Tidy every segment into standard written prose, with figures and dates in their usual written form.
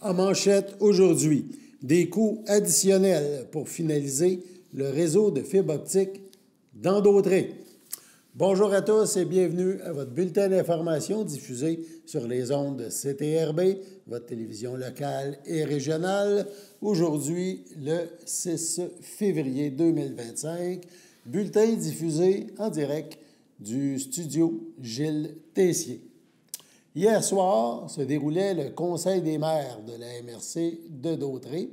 En manchette aujourd'hui, des coûts additionnels pour finaliser le réseau de fibre optique dans Dautré. Bonjour à tous et bienvenue à votre bulletin d'information diffusé sur les ondes de CTRB, votre télévision locale et régionale. Aujourd'hui, le 6 février 2025, bulletin diffusé en direct du studio Gilles Tessier. Hier soir se déroulait le Conseil des maires de la MRC de Dautré,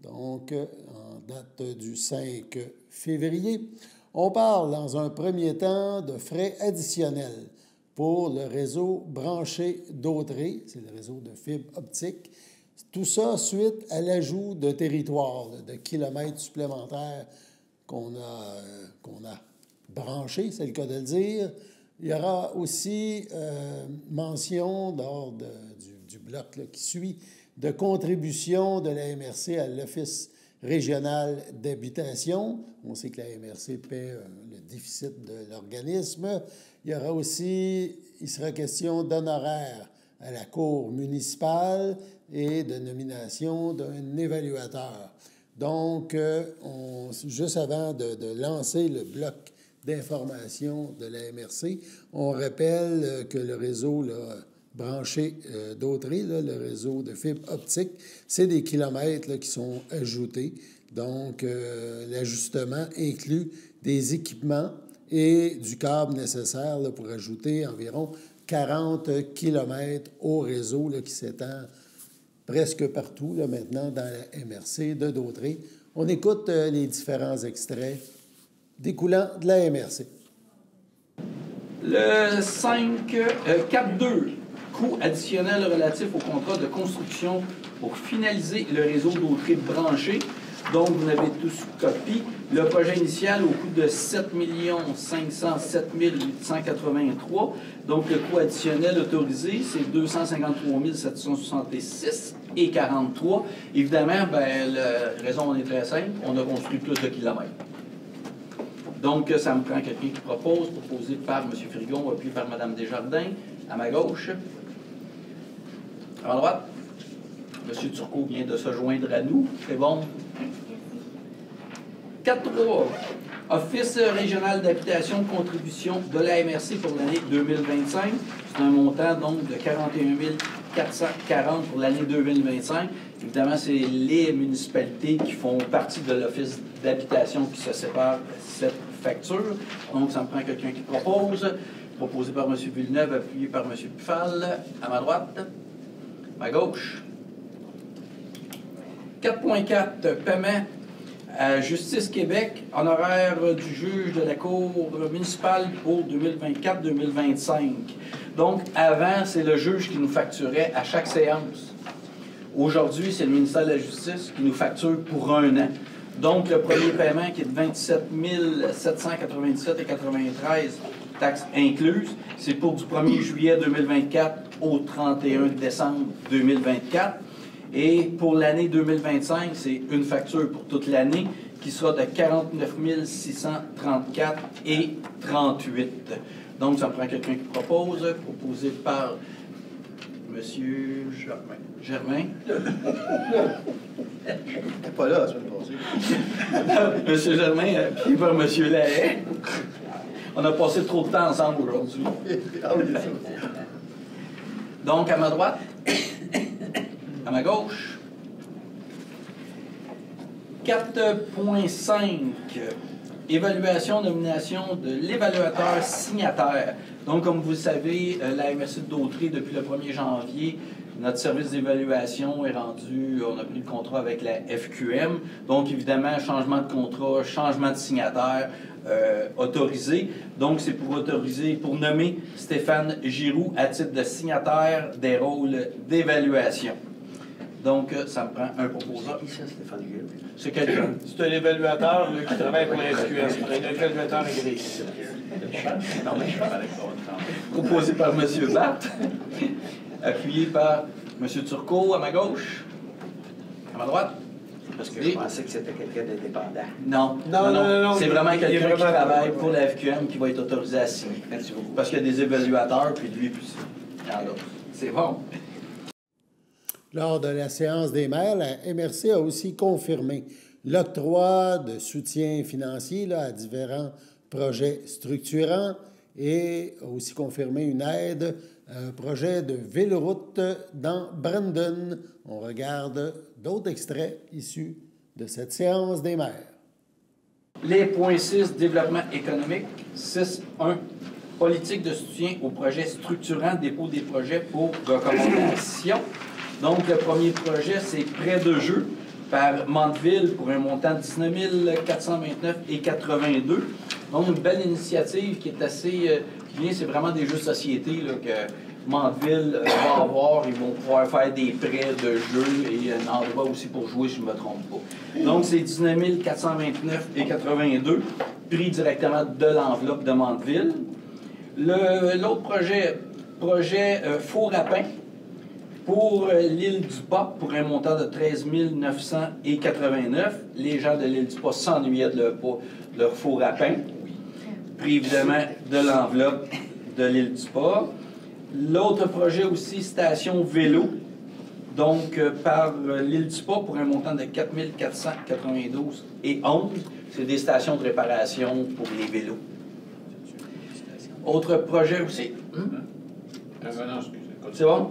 donc en date du 5 février. On parle dans un premier temps de frais additionnels pour le réseau branché Dautré, c'est le réseau de fibre optique. Tout ça suite à l'ajout de territoires, de kilomètres supplémentaires qu'on a branchés, c'est le cas de le dire. Il y aura aussi mention lors du bloc là, qui suit de contribution de la MRC à l'Office régional d'habitation. On sait que la MRC paie le déficit de l'organisme. Il sera question d'honoraires à la Cour municipale et de nomination d'un évaluateur. Donc, juste avant de lancer le bloc d'information de la MRC, on rappelle que le réseau branché Dautré, le réseau de fibre optique, c'est des kilomètres qui sont ajoutés. Donc, l'ajustement inclut des équipements et du câble nécessaire pour ajouter environ 40 kilomètres au réseau qui s'étend presque partout maintenant dans la MRC de Dautré. On écoute les différents extraits découlant de la MRC. Le 4.2, coûts additionnels relatifs au contrat de construction pour finaliser le réseau Dautré branché. Donc, vous avez tous copie. Le projet initial au coût de 7 507 883. Donc, le coût additionnel autorisé, c'est 253 766 et 43. Évidemment, la raison est très simple. On a construit plus de kilomètres. Donc, ça me prend quelqu'un qui proposé par M. Frigon, appuyé par Mme Desjardins, à ma gauche. À ma droite, M. Turcot vient de se joindre à nous. C'est bon? 4.3. Office régional d'habitation, contribution de la MRC pour l'année 2025. C'est un montant donc de 41 440 pour l'année 2025. Évidemment, c'est les municipalités qui font partie de l'Office d'habitation qui se séparent cette facture. Donc, ça me prend quelqu'un qui propose. Proposé par M. Villeneuve, appuyé par M. Pfal. À ma droite. Ma gauche. 4.4. Paiement à Justice Québec, honoraire du juge de la Cour municipale pour 2024-2025. Donc, avant, c'est le juge qui nous facturait à chaque séance. Aujourd'hui, c'est le ministère de la Justice qui nous facture pour un an. Donc, le premier paiement qui est de 27 797 et 93, taxes incluses, c'est pour du 1er juillet 2024 au 31 décembre 2024. Et pour l'année 2025, c'est une facture pour toute l'année qui sera de 49 634 et 38. Donc, ça me prend quelqu'un qui propose, proposé par M. Germain. T'es pas là la semaine passée. M. Germain, appuyé par M. Lahaye. On a passé trop de temps ensemble aujourd'hui. Donc, à ma droite. À ma gauche, 4.5, évaluation, nomination de l'évaluateur signataire. Donc, comme vous le savez, la MRC de Dautré, depuis le 1er janvier, notre service d'évaluation est rendu, on a pris le contrat avec la FQM. Donc, évidemment, changement de contrat, changement de signataire autorisé. Donc, c'est pour autoriser, pour nommer Stéphane Giroux à titre de signataire des rôles d'évaluation. Donc, ça me prend un proposeur. Qui c'est, Stéphane Giroux? C'est quelqu'un. C'est un évaluateur qui travaille pour la SQM. Un évaluateur agréé. Non, mais proposé par M. Barthes, appuyé par M. Turcot à ma gauche, à ma droite. Parce que je pensais que c'était quelqu'un d'indépendant. Non. C'est vraiment quelqu'un qui travaille pour la FQM qui va être autorisé à signer. Merci beaucoup. Parce qu'il y a des évaluateurs, puis lui, puis il y en a d'autres. C'est bon. Lors de la séance des maires, la MRC a aussi confirmé l'octroi de soutien financier à différents projets structurants et a aussi confirmé une aide à un projet de véloroute dans Brandon. On regarde d'autres extraits issus de cette séance des maires. Les points 6, développement économique. 6.1, politique de soutien aux projets structurants, dépôt des projets pour recommandation. Donc, le premier projet, c'est prêt de jeu par Mandeville pour un montant de 19 429,82. Donc, une belle initiative qui est assez... qui vient, c'est vraiment des jeux de société là, que Mandeville va avoir. Ils vont pouvoir faire des prêts de jeux et un endroit aussi pour jouer, si je ne me trompe pas. Donc, c'est 19 429,82, pris directement de l'enveloppe de Mandeville. L'autre projet, Four à pain, pour l'île du Pas, pour un montant de 13 989. Les gens de l'île du Pas s'ennuyaient de leur four à pain, pris évidemment de l'enveloppe de l'île du Pas. L'autre projet aussi, station vélo, donc par l'île du Pas, pour un montant de 4 492,11. C'est des stations de réparation pour les vélos. Autre projet aussi. C'est bon?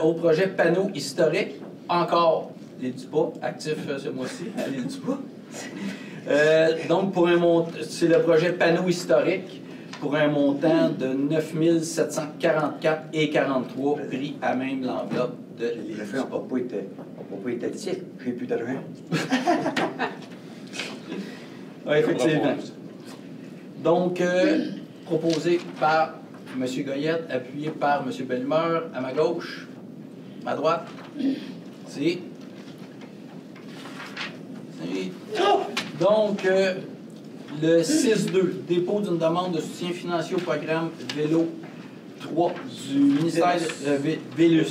Au projet panneau historique, encore l'île du Pas, actif ce mois-ci à l'île du Pas. Donc, c'est le projet panneau historique pour un montant de 9 744,43, pris à même l'enveloppe de l'île du Pas. On ne peut pas être éthique, j'ai plus d'argent. Oui, effectivement. Donc, proposé par M. Goyette, appuyé par M. Bellemeur, à ma gauche, à ma droite. C'est... Donc, le 6-2, dépôt d'une demande de soutien financier au programme Vélo 3 du ministère Vélos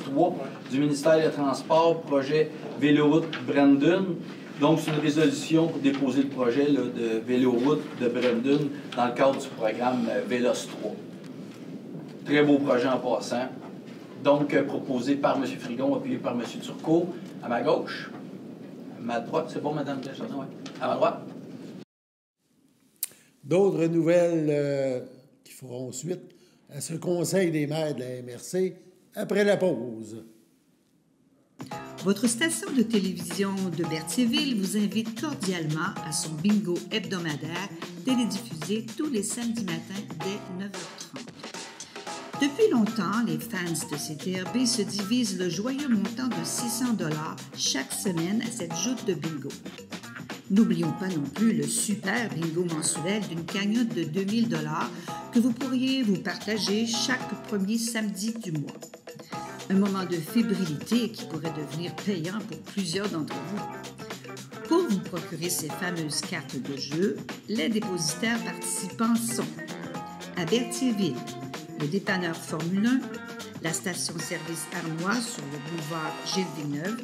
3 du ministère des Transports, projet Véloroute Brandon. Donc, c'est une résolution pour déposer le projet là, de Véloroute de Brandon dans le cadre du programme Vélos 3. Très beau projet en passant. Donc, proposé par M. Frigon, appuyé par M. Turcot, à ma gauche. À ma droite, c'est bon, Mme Deschardins? Oui. À ma droite. D'autres nouvelles qui feront suite à ce conseil des maires de la MRC après la pause. Votre station de télévision de Berthierville vous invite cordialement à son bingo hebdomadaire télédiffusé tous les samedis matins dès 9h30. Depuis longtemps, les fans de CTRB se divisent le joyeux montant de 600 $ chaque semaine à cette joute de bingo. N'oublions pas non plus le super bingo mensuel d'une cagnotte de 2000 $ que vous pourriez vous partager chaque premier samedi du mois. Un moment de fébrilité qui pourrait devenir payant pour plusieurs d'entre vous. Pour vous procurer ces fameuses cartes de jeu, les dépositaires participants sont à Berthierville, le dépanneur Formule 1, la station-service Armois sur le boulevard Gilles-Villeneuve,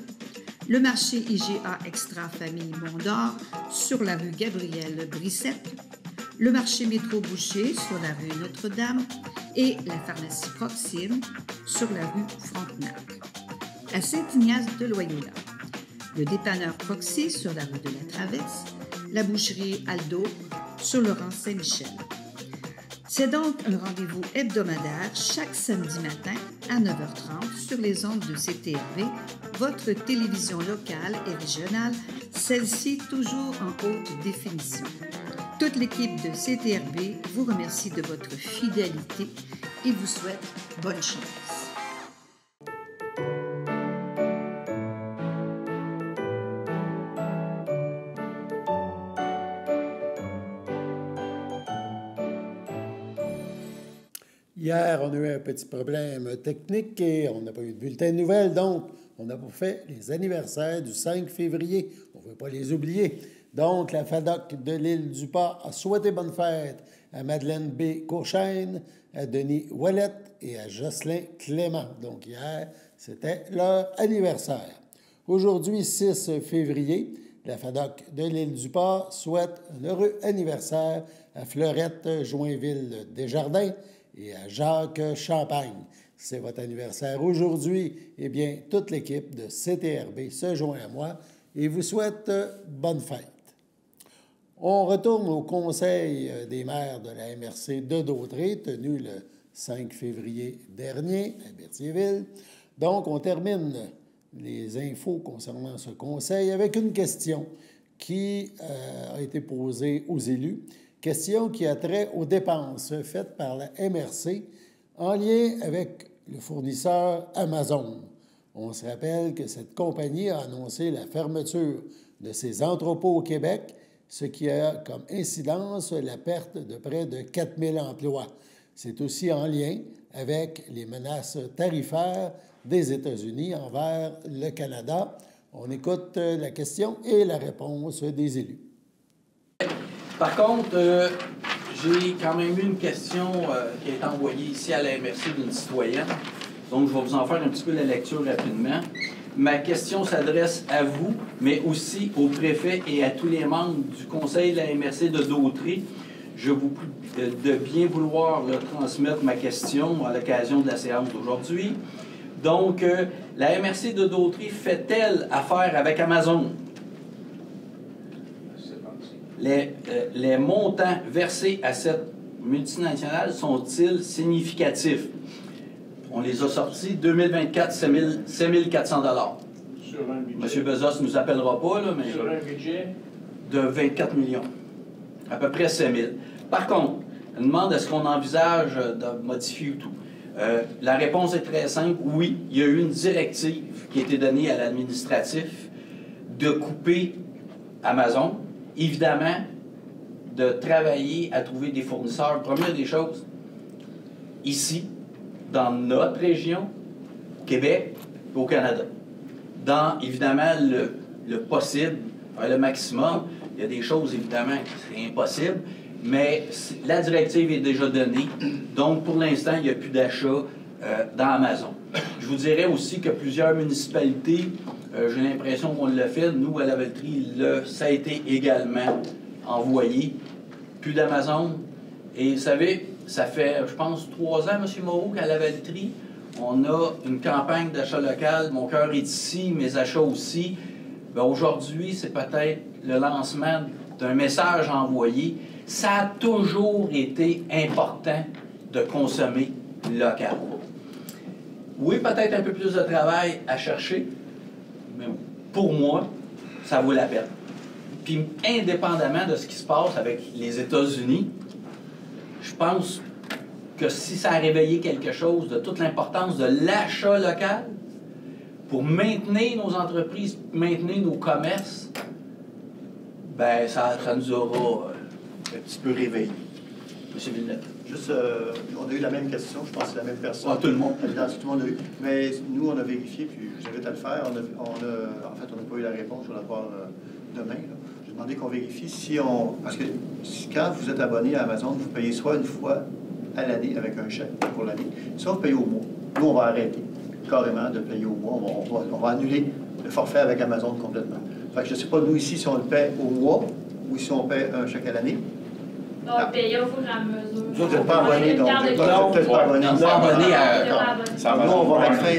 le marché IGA Extra Famille Mont-d'Or sur la rue Gabrielle-Brissette, le marché Métro Boucher sur la rue Notre-Dame et la pharmacie Proxime sur la rue Frontenac. À Saint-Ignace de Loyola, le dépanneur Proxy sur la rue de la Traverse, la boucherie Aldo sur le rang Saint-Michel. C'est donc un rendez-vous hebdomadaire chaque samedi matin à 9h30 sur les ondes de CTRB, votre télévision locale et régionale, celle-ci toujours en haute définition. Toute l'équipe de CTRB vous remercie de votre fidélité et vous souhaite bonne chance. Hier, on a eu un petit problème technique et on n'a pas eu de bulletin de nouvelles, donc on n'a pas fait les anniversaires du 5 février. On ne veut pas les oublier. Donc, la FADOC de l'île du Pas a souhaité bonne fête à Madeleine B. Courchaine, à Denis Ouellette et à Jocelyn Clément. Donc, hier, c'était leur anniversaire. Aujourd'hui, 6 février, la FADOC de l'île du Pas souhaite un heureux anniversaire à Fleurette Joinville Desjardins et à Jacques Champagne. c'est votre anniversaire aujourd'hui, eh bien, toute l'équipe de CTRB se joint à moi et vous souhaite bonne fête. On retourne au Conseil des maires de la MRC de Dautrey, tenu le 5 février dernier à Berthierville. Donc, on termine les infos concernant ce conseil avec une question qui a été posée aux élus. Question qui a trait aux dépenses faites par la MRC en lien avec le fournisseur Amazon. On se rappelle que cette compagnie a annoncé la fermeture de ses entrepôts au Québec, ce qui a comme incidence la perte de près de 4000 emplois. C'est aussi en lien avec les menaces tarifaires des États-Unis envers le Canada. On écoute la question et la réponse des élus. Par contre, j'ai quand même eu une question qui a été envoyée ici à la MRC d'une citoyenne. Donc, je vais vous en faire un petit peu la lecture rapidement. Ma question s'adresse à vous, mais aussi au préfet et à tous les membres du conseil de la MRC de Dautrey. Je vous prie de bien vouloir transmettre ma question à l'occasion de la séance d'aujourd'hui. Donc, la MRC de Dautrey fait-elle affaire avec Amazon? Les montants versés à cette multinationale sont-ils significatifs? On les a sortis 2024, 7 400 $. Sur un budget. M. Bezos ne nous appellera pas, là, mais... Sur un budget? De 24 millions. À peu près 7 000. Par contre, elle demande est-ce qu'on envisage de modifier tout. La réponse est très simple. Oui, il y a eu une directive qui a été donnée à l'administratif de couper Amazon. Évidemment, de travailler à trouver des fournisseurs. Première des choses, ici, dans notre région, au Québec et au Canada. Dans, évidemment, le possible, le maximum, il y a des choses, évidemment, qui sont impossibles, mais la directive est déjà donnée. Donc, pour l'instant, il n'y a plus d'achat dans Amazon. Je vous dirais aussi que plusieurs municipalités, j'ai l'impression qu'on l'a fait. Nous, à la Valtrie, ça a été également envoyé. Plus d'Amazon. Et vous savez, ça fait, je pense, 3 ans, M. Moreau, qu'à la Valtrie, on a une campagne d'achat local. Mon cœur est ici, mes achats aussi. Bien, aujourd'hui, c'est peut-être le lancement d'un message envoyé. Ça a toujours été important de consommer local. Oui, peut-être un peu plus de travail à chercher, mais pour moi, ça vaut la peine. Puis, indépendamment de ce qui se passe avec les États-Unis, je pense que si ça a réveillé quelque chose de toute l'importance de l'achat local, pour maintenir nos entreprises, maintenir nos commerces, ben ça nous aura un petit peu réveillé. M. Villeneuve. Juste, on a eu la même question, je pense que c'est la même personne. Ah, tout le monde. Tout le monde a eu. Mais nous, on a vérifié, puis je vous invite à le faire. En fait, on n'a pas eu la réponse, je vais la voir demain. J'ai demandé qu'on vérifie si on... Parce que quand vous êtes abonné à Amazon, vous payez soit une fois à l'année avec un chèque pour l'année, soit vous payez au mois. Nous, on va arrêter carrément de payer au mois. On va annuler le forfait avec Amazon complètement. Fait que je ne sais pas, nous, ici, si on le paie au mois ou si on paie un chèque à l'année. On va payer au fur et à mesure. Vous n'êtes pas abonné, donc vous n'êtes pas abonné. On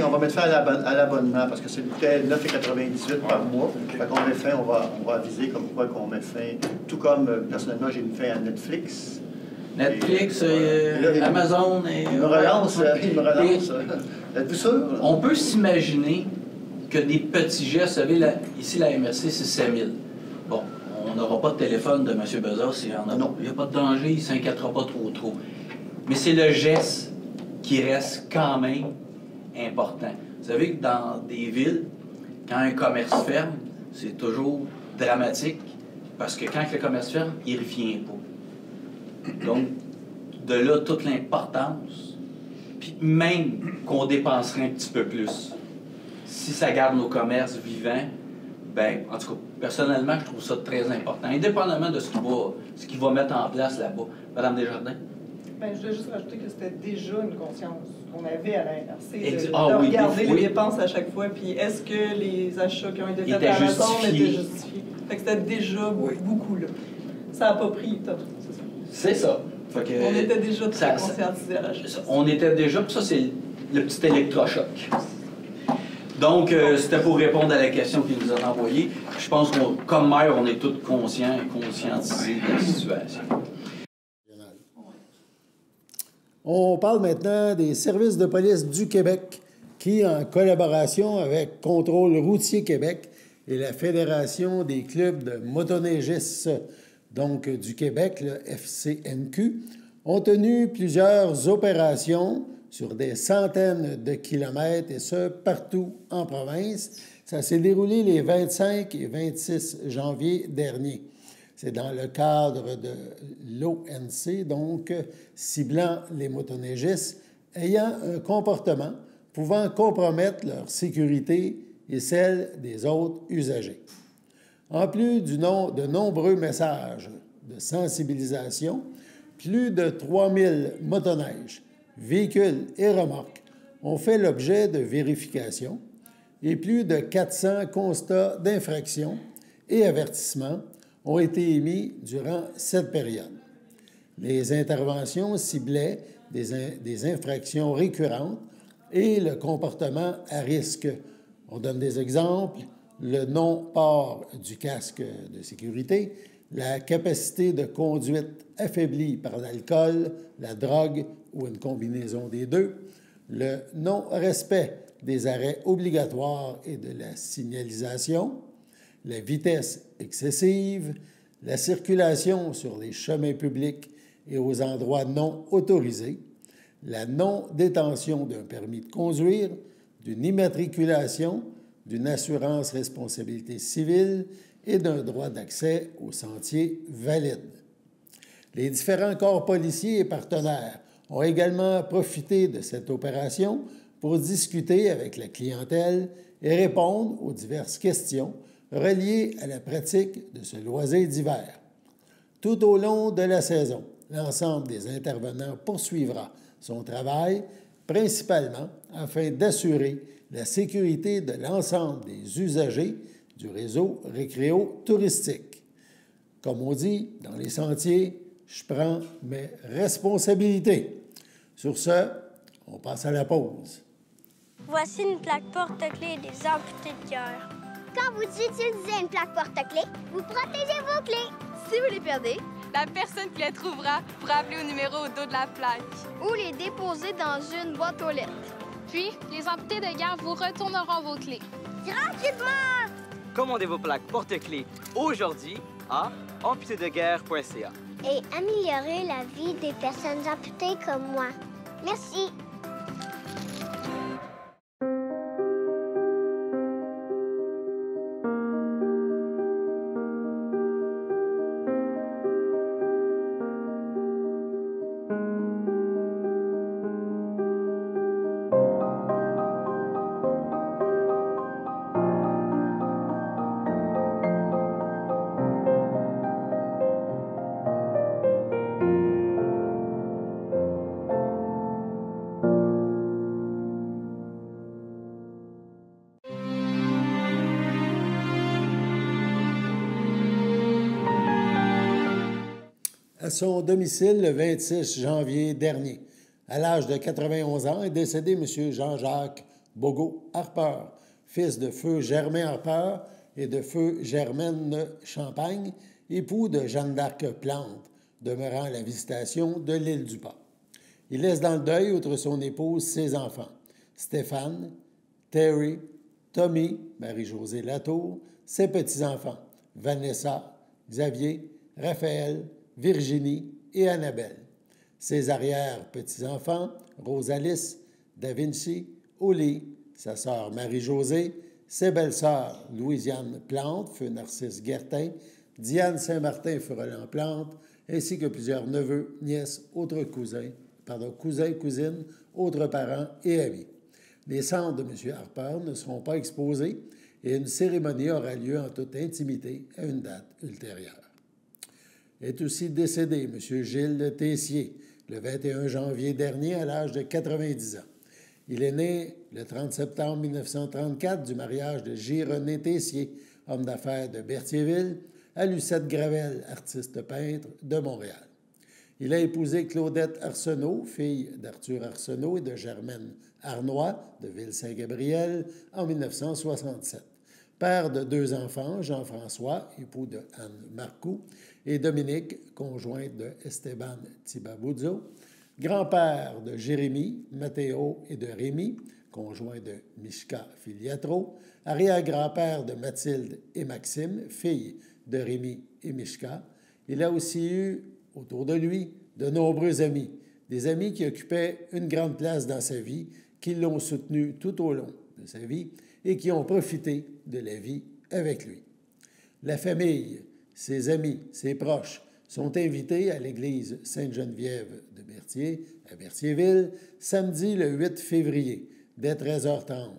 va mettre fin à l'abonnement parce que c'était 9,98 par mois. Fait qu'on met fin, on va aviser comme quoi qu'on met fin. Tout comme, personnellement, j'ai mis fin à Netflix. Netflix, Amazon et... Il me relance. Êtes-vous sûr? On peut s'imaginer que des petits gestes, vous savez, ici la MRC, c'est 7 000. Bon, on n'aura pas de téléphone de M. Bezos, il n'y a pas de danger, il ne s'inquiétera pas trop. Mais c'est le geste qui reste quand même important. Vous savez que dans des villes, quand un commerce ferme, c'est toujours dramatique, parce que quand le commerce ferme, il ne revient pas. Donc, de là, toute l'importance, puis même qu'on dépenserait un petit peu plus. Si ça garde nos commerces vivants, ben, en tout cas, personnellement, je trouve ça très important, indépendamment de ce qu'il va mettre en place là-bas. Madame Desjardins? Bien, je voulais juste rajouter que c'était déjà une conscience qu'on avait à la MRC de oui, regarder les dépenses à chaque fois, puis est-ce que les achats qui ont été faits à Amazon étaient justifiés? Fait que c'était déjà beaucoup, là. Ça n'a pas pris top, c'est ça. C'est ça. Fait que, on était déjà très conscientisés à l'achat. On était déjà, puis ça, c'est le petit électrochoc. Donc, c'était pour répondre à la question qu'il nous a envoyée. Je pense qu'on, comme maire, on est tous conscients et conscientisés de la situation. On parle maintenant des services de police du Québec qui, en collaboration avec Contrôle routier Québec et la Fédération des clubs de motoneigistes donc du Québec, le FCMQ, ont tenu plusieurs opérations sur des centaines de kilomètres, et ce, partout en province. Ça s'est déroulé les 25 et 26 janvier dernier. C'est dans le cadre de l'ONC, donc ciblant les motoneigistes ayant un comportement pouvant compromettre leur sécurité et celle des autres usagers. En plus de nombreux messages de sensibilisation, plus de 3000 motoneiges, véhicules et remorques ont fait l'objet de vérifications et plus de 400 constats d'infraction et avertissements ont été émis durant cette période. Les interventions ciblaient des infractions récurrentes et le comportement à risque. On donne des exemples: le non-port du casque de sécurité, la capacité de conduite affaiblie par l'alcool, la drogue ou une combinaison des deux, le non-respect des arrêts obligatoires et de la signalisation, la vitesse excessive, la circulation sur les chemins publics et aux endroits non autorisés, la non-détention d'un permis de conduire, d'une immatriculation, d'une assurance responsabilité civile et d'un droit d'accès aux sentiers valides. Les différents corps policiers et partenaires ont également profité de cette opération pour discuter avec la clientèle et répondre aux diverses questions reliées à la pratique de ce loisir d'hiver. Tout au long de la saison, l'ensemble des intervenants poursuivra son travail, principalement afin d'assurer la sécurité de l'ensemble des usagers du réseau récréo-touristique. Comme on dit, dans les sentiers, je prends mes responsabilités. Sur ce, on passe à la pause. Voici une plaque porte-clés des amputés de cœur. Quand vous utilisez une plaque porte-clés, vous protégez vos clés. Si vous les perdez, la personne qui les trouvera pourra appeler au numéro au dos de la plaque. Ou les déposer dans une boîte aux lettres. Puis, les amputés de guerre vous retourneront vos clés. Tranquillement! Commandez vos plaques porte-clés aujourd'hui à amputédeguerre.ca. Et améliorez la vie des personnes amputées comme moi. Merci. À son domicile le 26 janvier dernier. À l'âge de 91 ans est décédé M. Jean-Jacques Bogo-Harper, fils de feu Germain Harper et de feu Germaine Champagne, époux de Jeanne d'Arc Plante, demeurant à la Visitation de l'île du Pas. Il laisse dans le deuil, outre son épouse, ses enfants, Stéphane, Terry, Tommy, Marie-Josée Latour, ses petits-enfants, Vanessa, Xavier, Raphaël, Virginie et Annabelle. Ses arrière-petits-enfants, Rosalice, Da Vinci, Oli, sa sœur Marie-Josée, ses belles-sœurs, Louisiane Plante, feu Narcisse Guertin, Diane Saint-Martin, feu Roland Plante, ainsi que plusieurs neveux, nièces, cousins, cousines, autres parents et amis. Les cendres de M. Harper ne seront pas exposées et une cérémonie aura lieu en toute intimité à une date ultérieure. Est aussi décédé M. Gilles Tessier, le 21 janvier dernier, à l'âge de 90 ans. Il est né le 30 septembre 1934 du mariage de J-René Tessier, homme d'affaires de Berthierville, à Lucette Gravel, artiste peintre de Montréal. Il a épousé Claudette Arsenault, fille d'Arthur Arsenault et de Germaine Arnois de Ville-Saint-Gabriel, en 1967. Père de 2 enfants, Jean-François, époux de Anne Marcoux, et Dominique, conjointe de Esteban Tibabuzzo. Grand-père de Jérémie, Matteo et de Rémi, conjoint de Mishka Filiatro. Arrière-grand-père de Mathilde et Maxime, filles de Rémi et Mishka. Il a aussi eu, autour de lui, de nombreux amis, des amis qui occupaient une grande place dans sa vie, qui l'ont soutenu tout au long de sa vie et qui ont profité de la vie avec lui. La famille, ses amis, ses proches sont invités à l'église Sainte-Geneviève de Berthier, à Berthierville, samedi le 8 février, dès 13h30,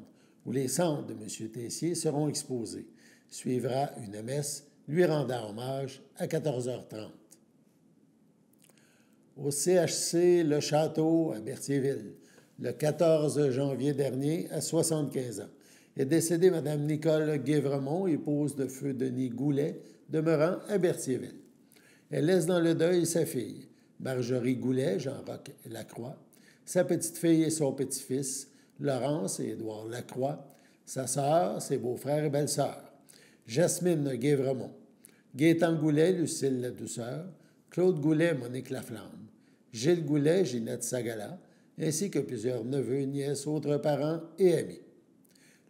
où les cendres de M. Tessier seront exposées. Suivra une messe lui rendant hommage à 14h30. Au CHC Le Château à Berthierville, le 14 janvier dernier, à 75 ans, est décédée Mme Nicole Guévremont, épouse de feu Denis Goulet, demeurant à Berthierville. Elle laisse dans le deuil sa fille, Marjorie Goulet, Jean-Roch Lacroix, sa petite-fille et son petit-fils, Laurence et Édouard Lacroix, sa sœur, ses beaux-frères et belles-sœurs, Jasmine Guévremont, Gaétan Goulet, Lucille Ladouceur, Claude Goulet, Monique Laflamme, Gilles Goulet, Ginette Sagala, ainsi que plusieurs neveux, nièces, autres parents et amis.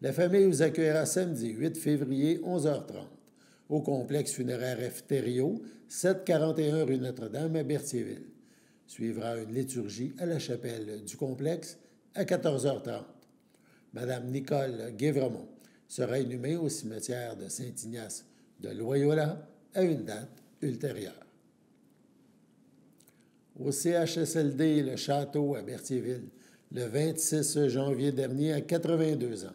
La famille vous accueillera samedi 8 février, 11h30, au complexe funéraire F. Thériault, 741 rue Notre-Dame à Berthierville. Suivra une liturgie à la chapelle du complexe à 14h30. Madame Nicole Guévremont sera inhumée au cimetière de Saint-Ignace de Loyola à une date ultérieure. Au CHSLD Le Château à Berthierville, le 26 janvier dernier, à 82 ans,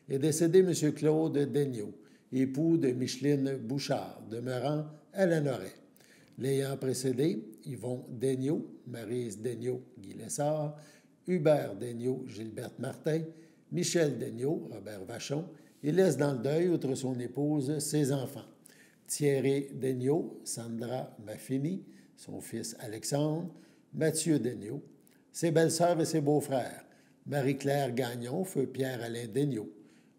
est décédé M. Claude Daigneault, époux de Micheline Bouchard, demeurant à Lanoret. L'ayant précédé, Yvon Daigneault, Maryse Daigneault, Guy Lessard, Hubert Daigneault, Gilberte Martin, Michel Daigneault, Robert Vachon, et laisse dans le deuil, outre son épouse, ses enfants. Thierry Daigneault, Sandra Maffini, son fils Alexandre, Mathieu Daigneault, ses belles-sœurs et ses beaux-frères, Marie-Claire Gagnon, feu Pierre-Alain Daigneault,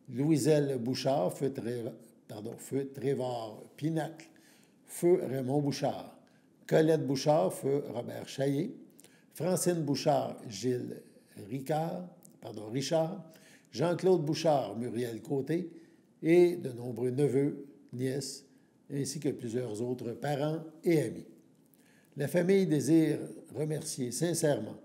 Louiselle Bouchard, feu Trévard Pinacle, feu Raymond Bouchard, Colette Bouchard, feu Robert Chaillé, Francine Bouchard, Gilles Richard, Jean-Claude Bouchard, Muriel Côté, et de nombreux neveux, nièces, ainsi que plusieurs autres parents et amis. La famille désire remercier sincèrement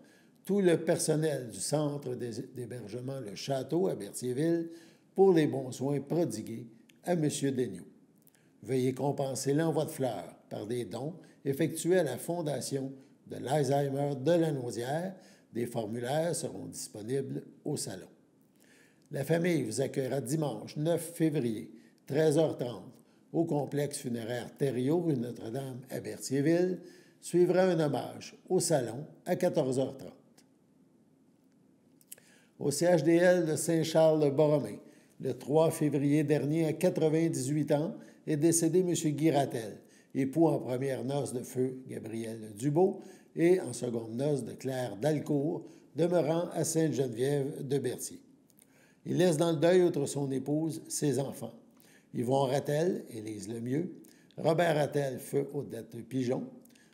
tout le personnel du centre d'hébergement Le Château à Berthierville pour les bons soins prodigués à M. Daigneault. Veuillez compenser l'envoi de fleurs par des dons effectués à la Fondation de l'Alzheimer de Lanaudière. Des formulaires seront disponibles au salon. La famille vous accueillera dimanche 9 février, 13h30, au complexe funéraire Thériault, rue Notre-Dame à Berthierville. Suivra un hommage au salon à 14h30. Au CHDL de Saint-Charles-Borromée, le 3 février dernier, à 98 ans, est décédé M. Guy Rattel, époux en première noce de feu Gabriel Dubeau et en seconde noce de Claire Dalcourt, demeurant à Sainte-Geneviève de Berthier. Il laisse dans le deuil, outre son épouse, ses enfants. Yvon Rattel, Élise Lemieux, Robert Rattel, feu Odette Pigeon,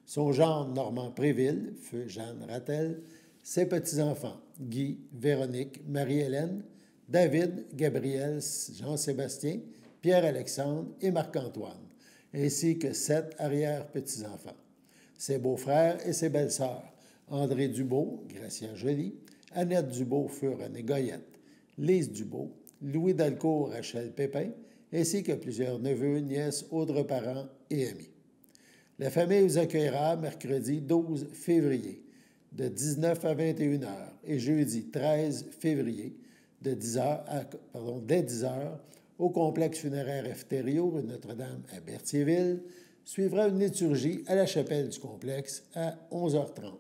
son gendre Normand Préville, feu Jeanne Rattel, ses petits-enfants Guy, Véronique, Marie-Hélène, David, Gabriel, Jean-Sébastien, Pierre-Alexandre et Marc-Antoine, ainsi que 7 arrière-petits-enfants. Ses beaux-frères et ses belles-sœurs, André Dubeau, Gracia Joly, Annette Dubeau, feu René Goyette, Lise Dubeau, Louis Dalcourt, Rachel Pépin, ainsi que plusieurs neveux, nièces, autres parents et amis. La famille vous accueillera mercredi 12 février de 19 à 21 h et jeudi 13 février dès 10 h au complexe funéraire F. Thériault, rue Notre-Dame à Berthierville. Suivra une liturgie à la chapelle du complexe à 11h30.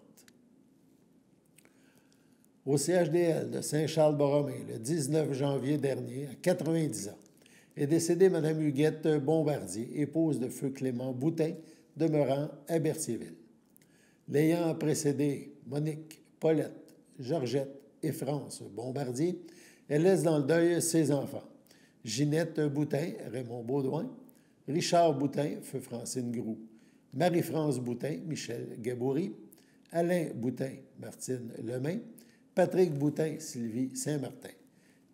Au CHDL de Saint-Charles-Borromée, le 19 janvier dernier, à 90 ans, est décédée Mme Huguette Bombardier, épouse de feu Clément Boutin, demeurant à Berthierville. L'ayant précédé, Monique, Paulette, Georgette et France Bombardier, elle laisse dans le deuil ses enfants. Ginette Boutin, Raymond Baudouin, Richard Boutin, feu Francine Groux, Marie-France Boutin, Michel Gaboury, Alain Boutin, Martine Lemain, Patrick Boutin, Sylvie Saint-Martin.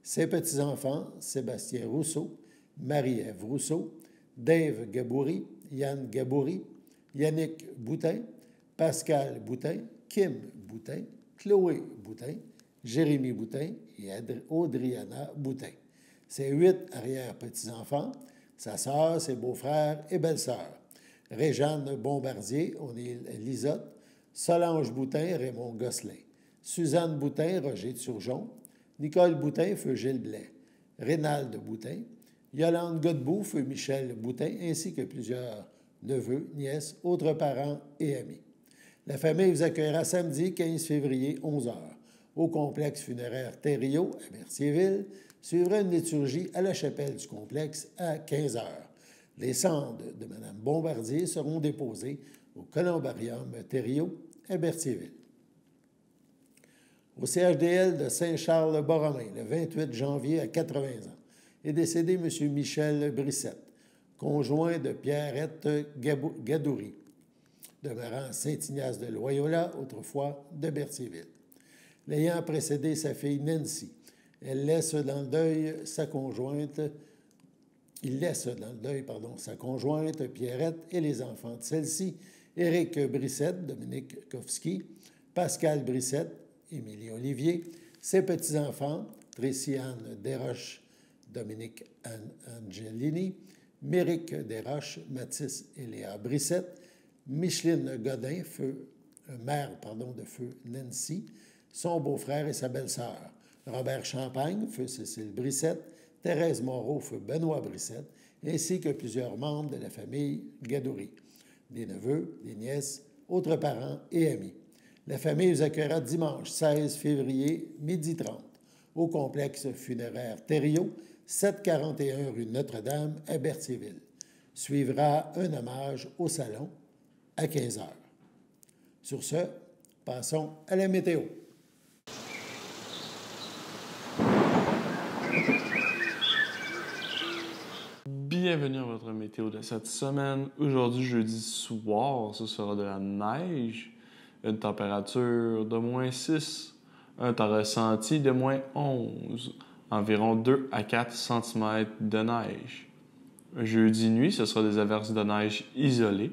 Ses petits-enfants, Sébastien Rousseau, Marie-Ève Rousseau, Dave Gaboury, Yann Gaboury, Yannick Boutin, Pascal Boutin, Kim Boutin, Chloé Boutin, Jérémy Boutin et Audriana Boutin. Ses 8 arrière-petits-enfants, sa sœur, ses beaux-frères et belle-sœurs. Réjeanne Bombardier, O'Neill Lisotte, Solange Boutin, Raymond Gosselin, Suzanne Boutin, Roger Turgeon, Nicole Boutin, feu Gilles Blais, Rénald Boutin, Yolande Godbout, feu Michel Boutin, ainsi que plusieurs neveux, nièces, autres parents et amis. La famille vous accueillera samedi 15 février, 11h, au complexe funéraire Thériault à Berthierville. Suivra une liturgie à la chapelle du complexe à 15h. Les cendres de Mme Bombardier seront déposées au Columbarium Thériault à Berthierville. Au CHDL de Saint-Charles-Borromée, le 28 janvier à 80 ans, est décédé M. Michel Brissette, conjoint de Pierrette Gadoury, demeurant Saint-Ignace de Loyola, autrefois de Berthierville. L'ayant précédé sa fille Nancy, il laisse dans le deuil sa conjointe Pierrette et les enfants de celle-ci, Éric Brissette, Dominique Kofsky, Pascal Brissette, Émilie Olivier, ses petits-enfants, Tracy-Anne Desroches, Dominique Angelini, Méric Desroches, Mathis et Léa Brissette, Micheline Godin, mère de feu Nancy, son beau-frère et sa belle-sœur, Robert Champagne, feu Cécile Brissette, Thérèse Moreau, feu Benoît Brissette, ainsi que plusieurs membres de la famille Gadoury, des neveux, des nièces, autres parents et amis. La famille vous accueillera dimanche 16 février, 12h30, au complexe funéraire Thériault, 741 rue Notre-Dame, à Berthierville. Suivra un hommage au salon à 15h. Sur ce, passons à la météo. Bienvenue à votre météo de cette semaine. Aujourd'hui, jeudi soir, ce sera de la neige, une température de -6, un temps ressenti de -11, environ 2 à 4 cm de neige. Jeudi nuit, ce sera des averses de neige isolées,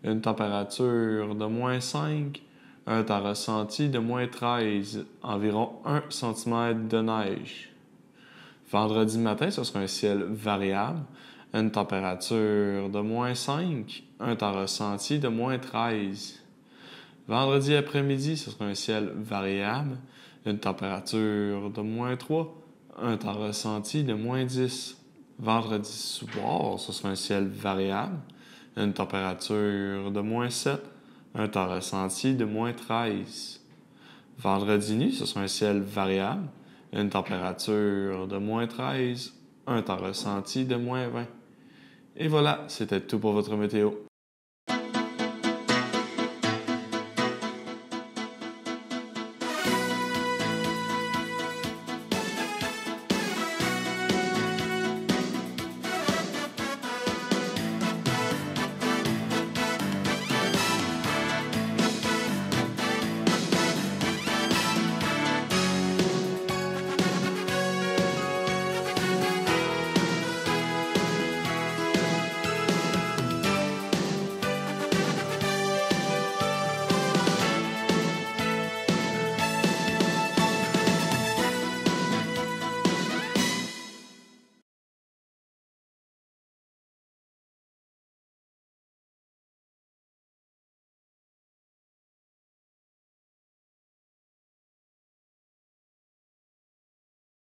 une température de -5, un temps ressenti de -13, environ 1 cm de neige. Vendredi matin, ce sera un ciel variable, une température de -5, un temps ressenti de -13. Vendredi après-midi, ce sera un ciel variable, une température de -3, un temps ressenti de -10. Vendredi soir, ce sera un ciel variable, une température de -7, un temps ressenti de -13. Vendredi nuit, ce sera un ciel variable, une température de -13, un temps ressenti de -20. Et voilà, c'était tout pour votre météo.